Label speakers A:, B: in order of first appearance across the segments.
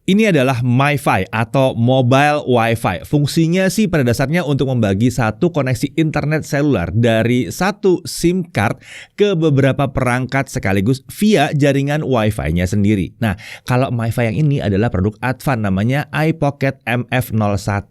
A: Ini adalah MiFi atau Mobile Wi-Fi. Fungsinya sih pada dasarnya untuk membagi satu koneksi internet seluler dari satu SIM card ke beberapa perangkat sekaligus via jaringan Wi-Fi-nya sendiri. Nah, kalau MiFi yang ini adalah produk Advan namanya iPocket MF01.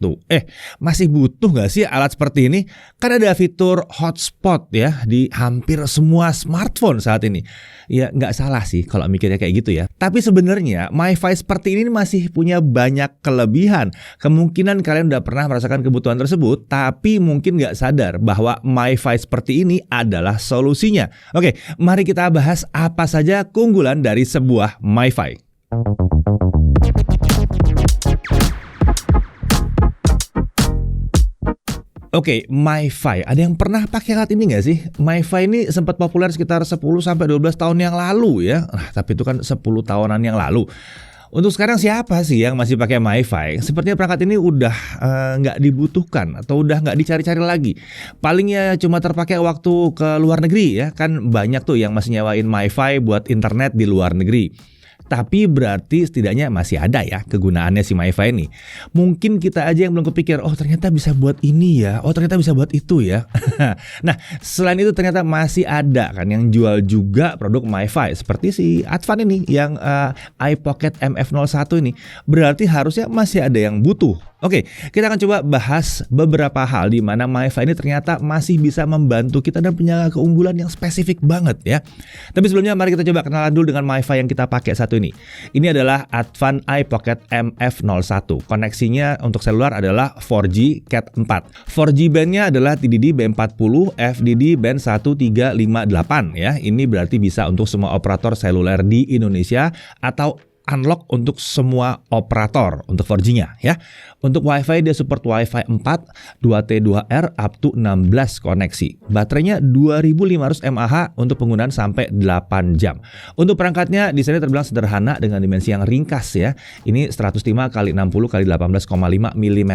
A: Masih butuh nggak sih alat seperti ini? Kan ada fitur hotspot ya di hampir semua smartphone saat ini. Ya nggak salah sih kalau mikirnya kayak gitu ya. Tapi sebenarnya MiFi seperti ini masih punya banyak kelebihan. Kemungkinan kalian udah pernah merasakan kebutuhan tersebut, tapi mungkin nggak sadar bahwa MiFi seperti ini adalah solusinya. Oke, mari kita bahas apa saja keunggulan dari sebuah MiFi. Oke, MiFi. Ada yang pernah pakai alat ini nggak sih? MiFi ini sempat populer sekitar 10-12 tahun yang lalu ya. Tapi itu kan 10 tahunan yang lalu. Untuk sekarang siapa sih yang masih pakai MiFi? Sepertinya perangkat ini udah nggak dibutuhkan atau udah nggak dicari-cari lagi. Palingnya cuma terpakai waktu ke luar negeri ya. Kan banyak tuh yang masih nyewain MiFi buat internet di luar negeri. Tapi berarti setidaknya masih ada ya kegunaannya si MiFi ini. Mungkin kita aja yang belum kepikir, oh ternyata bisa buat ini ya, oh ternyata bisa buat itu ya. Nah, selain itu ternyata masih ada kan yang jual juga produk MiFi seperti si Advan ini yang iPocket MF01 ini. Berarti harusnya masih ada yang butuh. Oke, kita akan coba bahas beberapa hal di mana MiFi ini ternyata masih bisa membantu kita dan punya keunggulan yang spesifik banget ya. Tapi sebelumnya mari kita coba kenalan dulu dengan MiFi yang kita pakai satu ini. Ini adalah Advan iPocket MF01. Koneksinya untuk seluler adalah 4G Cat 4. 4G bandnya adalah TDD B40, FDD band 1358 ya. Ini berarti bisa untuk semua operator seluler di Indonesia atau unlock untuk semua operator untuk 4G-nya ya. Untuk Wi-Fi dia support Wi-Fi 4, 2T2R up to 16 koneksi. Baterainya 2500 mAh untuk penggunaan sampai 8 jam. Untuk perangkatnya di sini terbilang sederhana dengan dimensi yang ringkas ya. Ini 105 x 60 x 18,5 mm.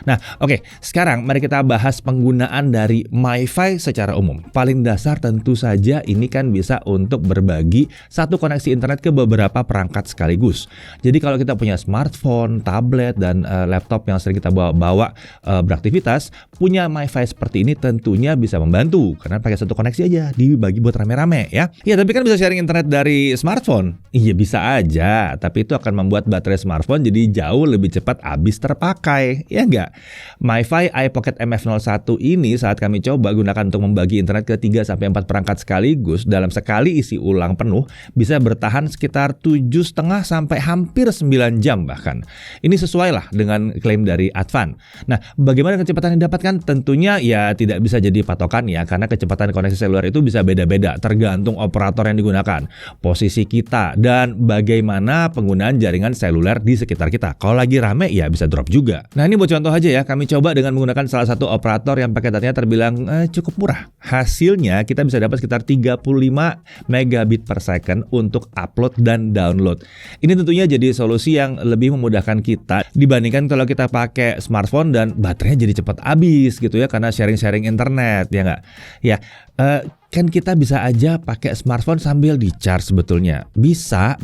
A: Nah, oke, sekarang mari kita bahas penggunaan dari MiFi secara umum. Paling dasar tentu saja ini kan bisa untuk berbagi satu koneksi internet ke beberapa perangkat sekaligus. Jadi kalau kita punya smartphone, tablet, dan laptop yang sering kita bawa beraktivitas, punya MiFi seperti ini tentunya bisa membantu karena pakai satu koneksi aja dibagi buat rame-rame ya. Ya tapi kan bisa sharing internet dari smartphone. Iya bisa aja, tapi itu akan membuat baterai smartphone jadi jauh lebih cepat habis terpakai, ya enggak? MiFi iPocket MF01 ini saat kami coba gunakan untuk membagi internet ke 3-4 perangkat sekaligus dalam sekali isi ulang penuh bisa bertahan sekitar 7,5 sampai hampir 9 jam bahkan. Ini sesuai lah dengan klaim dari Advan. Nah, bagaimana kecepatan yang didapatkan? Tentunya ya tidak bisa jadi patokan ya, karena kecepatan koneksi seluler itu bisa beda-beda tergantung operator yang digunakan, posisi kita, dan bagaimana penggunaan jaringan seluler di sekitar kita. Kalau lagi rame ya bisa drop juga. Nah, ini buat contoh aja ya, kami coba dengan menggunakan salah satu operator yang pakai datanya terbilang cukup murah. Hasilnya kita bisa dapat sekitar 35 megabit per second untuk upload dan download. Ini tentunya jadi solusi yang lebih memudahkan kita dibandingkan kalau kita pakai smartphone dan baterainya jadi cepat habis gitu ya karena sharing-sharing internet ya nggak? Ya kan kita bisa aja pakai smartphone sambil di-charge sebetulnya. Bisa.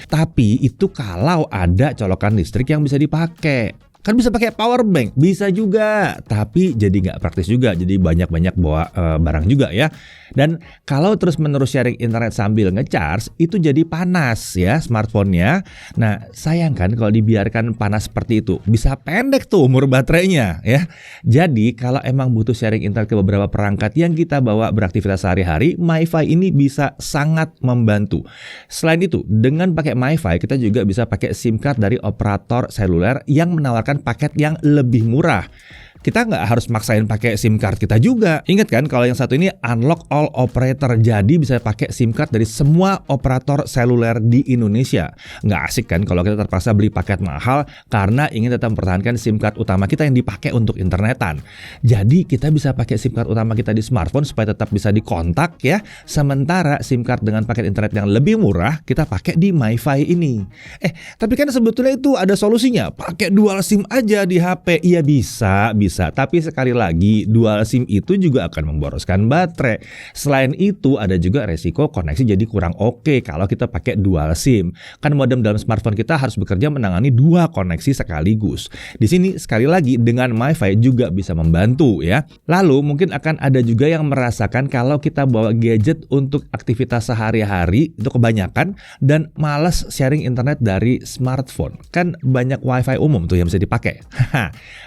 A: Tapi itu kalau ada colokan listrik yang bisa dipakai. Kan bisa pakai power bank, bisa juga, tapi jadi nggak praktis juga, jadi banyak-banyak bawa barang juga ya. Dan kalau terus-menerus sharing internet sambil nge-charge, itu jadi panas ya smartphone-nya. Nah sayang kan kalau dibiarkan panas seperti itu, bisa pendek tuh umur baterainya ya. Jadi kalau emang butuh sharing internet ke beberapa perangkat yang kita bawa beraktivitas sehari-hari, MiFi ini bisa sangat membantu. Selain itu, dengan pakai MiFi, kita juga bisa pakai SIM card dari operator seluler yang menawarkan paket yang lebih murah. Kita nggak harus maksain pakai SIM card kita juga. Ingat kan kalau yang satu ini unlock all operator, jadi bisa pakai SIM card dari semua operator seluler di Indonesia. Nggak asik kan kalau kita terpaksa beli paket mahal karena ingin tetap mempertahankan SIM card utama kita yang dipakai untuk internetan. Jadi kita bisa pakai SIM card utama kita di smartphone supaya tetap bisa dikontak ya. Sementara SIM card dengan paket internet yang lebih murah kita pakai di MiFi ini. Tapi kan sebetulnya itu ada solusinya. Pakai dual SIM aja di HP. Iya bisa bisa. Tapi sekali lagi, dual SIM itu juga akan memboroskan baterai. Selain itu, ada juga resiko koneksi jadi kurang oke kalau kita pakai dual SIM. Kan modem dalam smartphone kita harus bekerja menangani 2 koneksi sekaligus. Di sini sekali lagi dengan MiFi juga bisa membantu ya. Lalu mungkin akan ada juga yang merasakan kalau kita bawa gadget untuk aktivitas sehari-hari itu kebanyakan dan malas sharing internet dari smartphone. Kan banyak WiFi umum tuh yang bisa dipakai.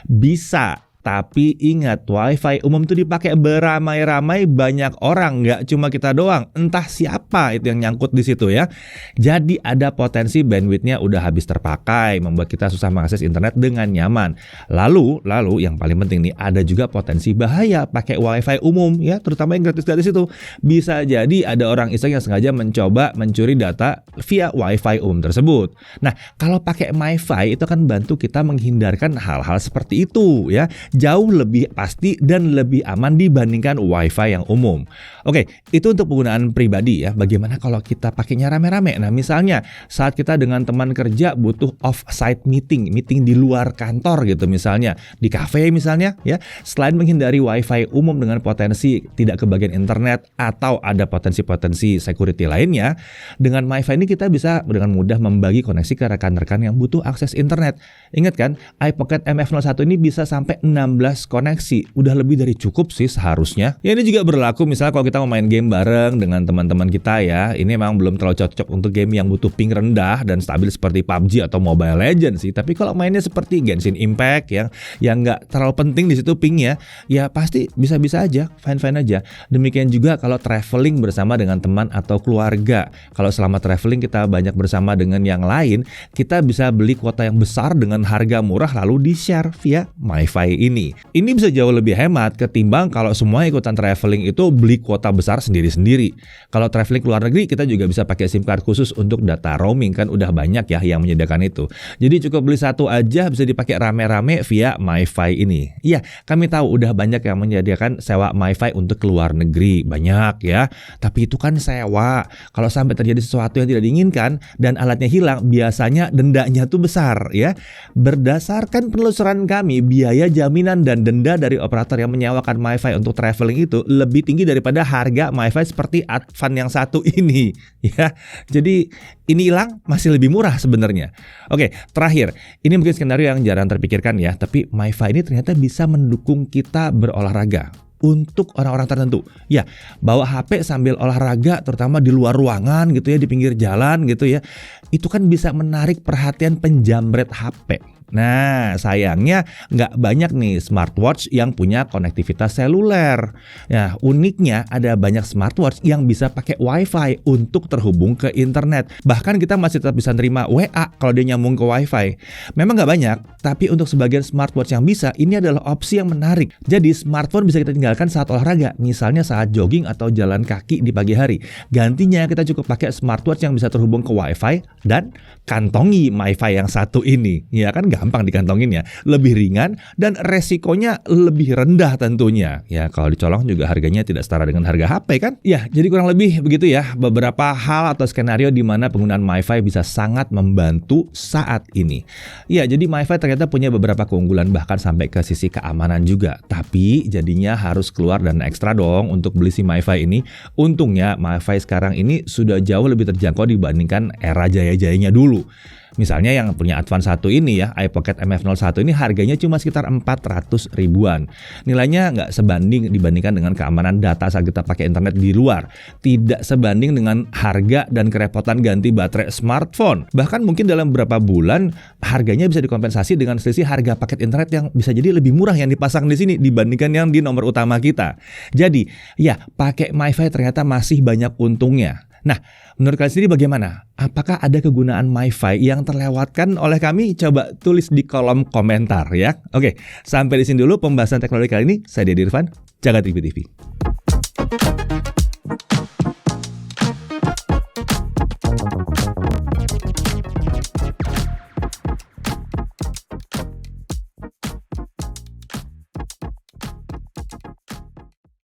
A: Bisa. Tapi ingat, WiFi umum itu dipakai beramai-ramai banyak orang, nggak cuma kita doang. Entah siapa itu yang nyangkut di situ ya. Jadi ada potensi bandwidthnya udah habis terpakai, membuat kita susah mengakses internet dengan nyaman. Lalu yang paling penting nih, ada juga potensi bahaya pakai WiFi umum ya, terutama yang gratis-gratis itu. Bisa jadi ada orang iseng yang sengaja mencoba mencuri data via WiFi umum tersebut. Nah, kalau pakai MiFi itu akan bantu kita menghindarkan hal-hal seperti itu ya. Jauh lebih pasti dan lebih aman dibandingkan WiFi yang umum. Oke, itu untuk penggunaan pribadi ya. Bagaimana kalau kita pakainya rame-rame? Nah, misalnya saat kita dengan teman kerja butuh off-site meeting di luar kantor gitu misalnya, di kafe misalnya ya. Selain menghindari WiFi umum dengan potensi tidak kebagian internet atau ada potensi-potensi security lainnya, dengan MiFi ini kita bisa dengan mudah membagi koneksi ke rekan-rekan yang butuh akses internet. Ingat kan, iPocket MF01 ini bisa sampai 16 koneksi, udah lebih dari cukup sih seharusnya. Ya ini juga berlaku misalnya kalau kita mau main game bareng dengan teman-teman kita ya. Ini memang belum terlalu cocok untuk game yang butuh ping rendah dan stabil seperti PUBG atau Mobile Legends sih. Tapi kalau mainnya seperti Genshin Impact yang nggak terlalu penting di situ pingnya, ya pasti bisa-bisa aja, fine-fine aja. Demikian juga kalau traveling bersama dengan teman atau keluarga. Kalau selama traveling kita banyak bersama dengan yang lain, kita bisa beli kuota yang besar dengan harga murah lalu di-share via MiFi ini. Ini bisa jauh lebih hemat ketimbang kalau semua ikutan traveling itu beli kuota besar sendiri-sendiri. Kalau traveling ke luar negeri kita juga bisa pakai SIM card khusus untuk data roaming, kan udah banyak ya yang menyediakan itu. Jadi cukup beli satu aja bisa dipakai rame-rame via MiFi ini. Iya, kami tahu udah banyak yang menyediakan sewa MiFi untuk ke luar negeri, banyak ya. Tapi itu kan sewa. Kalau sampai terjadi sesuatu yang tidak diinginkan dan alatnya hilang, biasanya dendanya tuh besar ya. Berdasarkan penelusuran kami, biaya jaminan dan denda dari operator yang menyewakan MiFi untuk traveling itu lebih tinggi daripada harga MiFi seperti Advan yang satu ini ya. Jadi ini hilang masih lebih murah sebenarnya. Oke, terakhir, ini mungkin skenario yang jarang terpikirkan ya, tapi MiFi ini ternyata bisa mendukung kita berolahraga. Untuk orang-orang tertentu, ya bawa HP sambil olahraga, terutama di luar ruangan gitu ya, di pinggir jalan gitu ya, itu kan bisa menarik perhatian penjamret HP. Nah, sayangnya nggak banyak nih smartwatch yang punya konektivitas seluler. Ya, uniknya ada banyak smartwatch yang bisa pakai WiFi untuk terhubung ke internet. Bahkan kita masih tetap bisa nerima WA kalau dia nyambung ke WiFi. Memang nggak banyak, tapi untuk sebagian smartwatch yang bisa, ini adalah opsi yang menarik. Jadi smartphone bisa kita tinggalkan saat olahraga, misalnya saat jogging atau jalan kaki di pagi hari. Gantinya kita cukup pakai smartwatch yang bisa terhubung ke WiFi dan kantongi MiFi yang satu ini. Ya kan gampang dikantonginnya, lebih ringan dan resikonya lebih rendah tentunya. Ya kalau dicolong juga harganya tidak setara dengan harga HP kan? Ya jadi kurang lebih begitu ya beberapa hal atau skenario di mana penggunaan MiFi bisa sangat membantu saat ini. Ya jadi MiFi ternyata punya beberapa keunggulan bahkan sampai ke sisi keamanan juga. Tapi jadinya harus keluar dan ekstra dong untuk beli si MiFi ini. Untungnya MiFi sekarang ini sudah jauh lebih terjangkau dibandingkan era jaya-jayanya dulu. Misalnya yang punya Advan 1 ini ya, iPocket MF01 ini harganya cuma sekitar 400 ribuan. Nilainya nggak sebanding dibandingkan dengan keamanan data saat kita pakai internet di luar. Tidak sebanding dengan harga dan kerepotan ganti baterai smartphone. Bahkan mungkin dalam beberapa bulan harganya bisa dikompensasi dengan selisih harga paket internet yang bisa jadi lebih murah yang dipasang di sini dibandingkan yang di nomor utama kita. Jadi ya pakai MiFi ternyata masih banyak untungnya. Nah, menurut kalian sendiri bagaimana? Apakah ada kegunaan MiFi yang terlewatkan oleh kami? Coba tulis di kolom komentar ya. Oke, sampai di sini dulu pembahasan teknologi kali ini. Saya Deddy Irfan, Jagat TV TV.